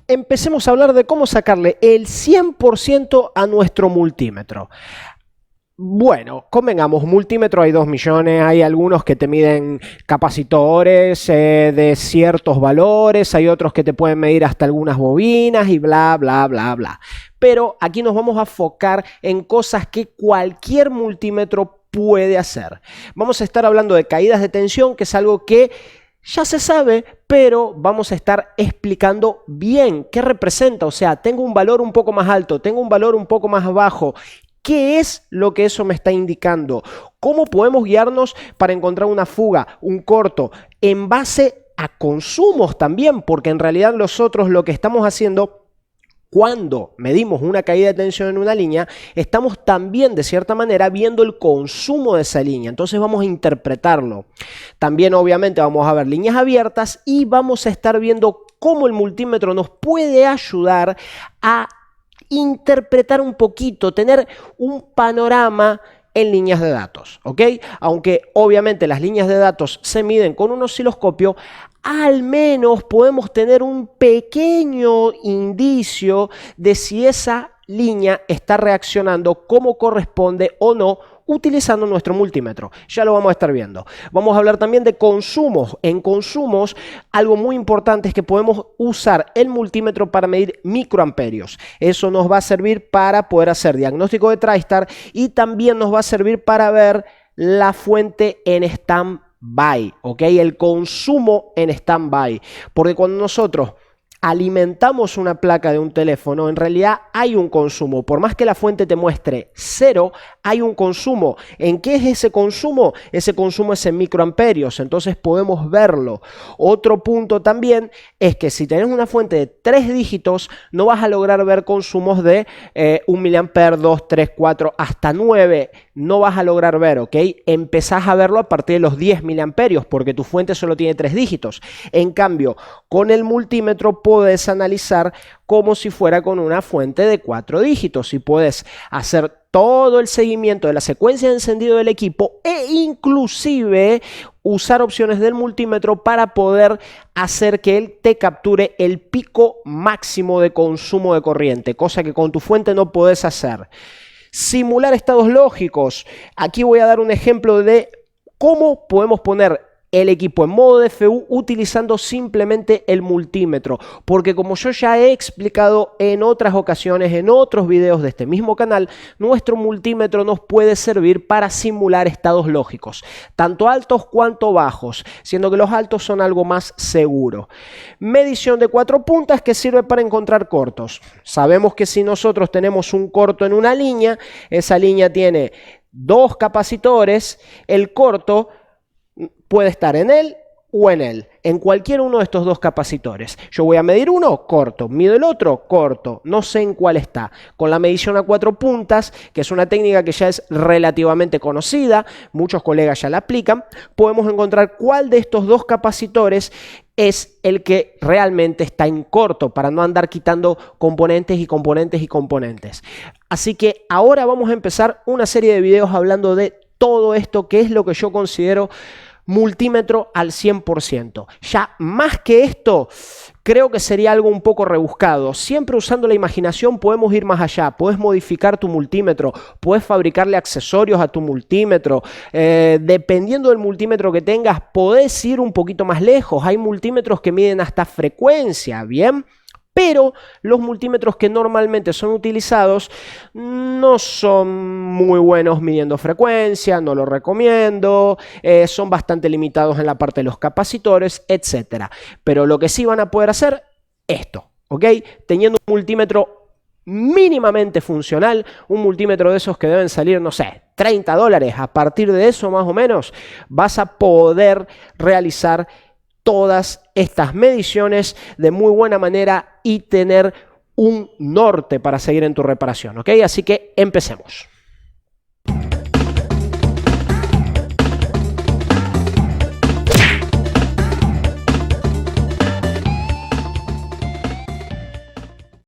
empecemos a hablar de cómo sacarle el 100% a nuestro multímetro. Bueno, convengamos, multímetro hay 2 millones, hay algunos que te miden capacitores de ciertos valores, hay otros que te pueden medir hasta algunas bobinas y bla, bla, bla, bla. Pero aquí nos vamos a enfocar en cosas que cualquier multímetro puede hacer. Vamos a estar hablando de caídas de tensión, que es algo que ya se sabe, pero vamos a estar explicando bien qué representa. O sea, tengo un valor un poco más alto, tengo un valor un poco más bajo. ¿Qué es lo que eso me está indicando? ¿Cómo podemos guiarnos para encontrar una fuga, un corto, en base a consumos también? Porque en realidad nosotros lo que estamos haciendo cuando medimos una caída de tensión en una línea, estamos también de cierta manera viendo el consumo de esa línea. Entonces vamos a interpretarlo. También obviamente vamos a ver líneas abiertas y vamos a estar viendo cómo el multímetro nos puede ayudar a interpretar un poquito, tener un panorama en líneas de datos, ¿ok? Aunque obviamente las líneas de datos se miden con un osciloscopio, al menos podemos tener un pequeño indicio de si esa línea está reaccionando como corresponde o no, utilizando nuestro multímetro. Ya lo vamos a estar viendo. Vamos a hablar también de consumos. En consumos, algo muy importante es que podemos usar el multímetro para medir microamperios. Eso nos va a servir para poder hacer diagnóstico de TriStar y también nos va a servir para ver la fuente en stand-by, ¿ok? El consumo en stand-by. Porque cuando nosotros alimentamos una placa de un teléfono, en realidad hay un consumo. Por más que la fuente te muestre 0, hay un consumo. ¿En qué es ese consumo? Ese consumo es en microamperios, entonces podemos verlo. Otro punto también es que si tenés una fuente de 3 dígitos, no vas a lograr ver consumos de 1 miliampere, 2, 3, 4, hasta 9. No vas a lograr ver, ¿ok? Empezás a verlo a partir de los 10 miliamperios, porque tu fuente solo tiene 3 dígitos. En cambio, con el multímetro puedes analizar como si fuera con una fuente de 4 dígitos y puedes hacer todo el seguimiento de la secuencia de encendido del equipo e inclusive usar opciones del multímetro para poder hacer que él te capture el pico máximo de consumo de corriente, cosa que con tu fuente no podés hacer. Simular estados lógicos. Aquí voy a dar un ejemplo de cómo podemos poner el equipo en modo DFU utilizando simplemente el multímetro, porque como yo ya he explicado en otras ocasiones, en otros videos de este mismo canal, nuestro multímetro nos puede servir para simular estados lógicos, tanto altos cuanto bajos, siendo que los altos son algo más seguro. Medición de 4 puntas que sirve para encontrar cortos. Sabemos que si nosotros tenemos un corto en una línea, esa línea tiene 2 capacitores, el corto puede estar en él o en él, en cualquier uno de estos 2 capacitores. Yo voy a medir uno, corto, mido el otro, corto, no sé en cuál está. Con la medición a 4 puntas, que es una técnica que ya es relativamente conocida, muchos colegas ya la aplican, podemos encontrar cuál de estos 2 capacitores es el que realmente está en corto, para no andar quitando componentes y componentes y componentes. Así que ahora vamos a empezar una serie de videos hablando de todo esto, que es lo que yo considero multímetro al 100%. Ya más que esto, creo que sería algo un poco rebuscado. Siempre usando la imaginación podemos ir más allá. Puedes modificar tu multímetro, puedes fabricarle accesorios a tu multímetro. Dependiendo del multímetro que tengas, podés ir un poquito más lejos. Hay multímetros que miden hasta frecuencia, ¿bien? Pero los multímetros que normalmente son utilizados no son muy buenos midiendo frecuencia, no lo recomiendo, son bastante limitados en la parte de los capacitores, etc. Pero lo que sí van a poder hacer, esto, ¿ok? Teniendo un multímetro mínimamente funcional, un multímetro de esos que deben salir, no sé, $30, a partir de eso más o menos, vas a poder realizar todas estas mediciones de muy buena manera y tener un norte para seguir en tu reparación, ¿ok? Así que empecemos.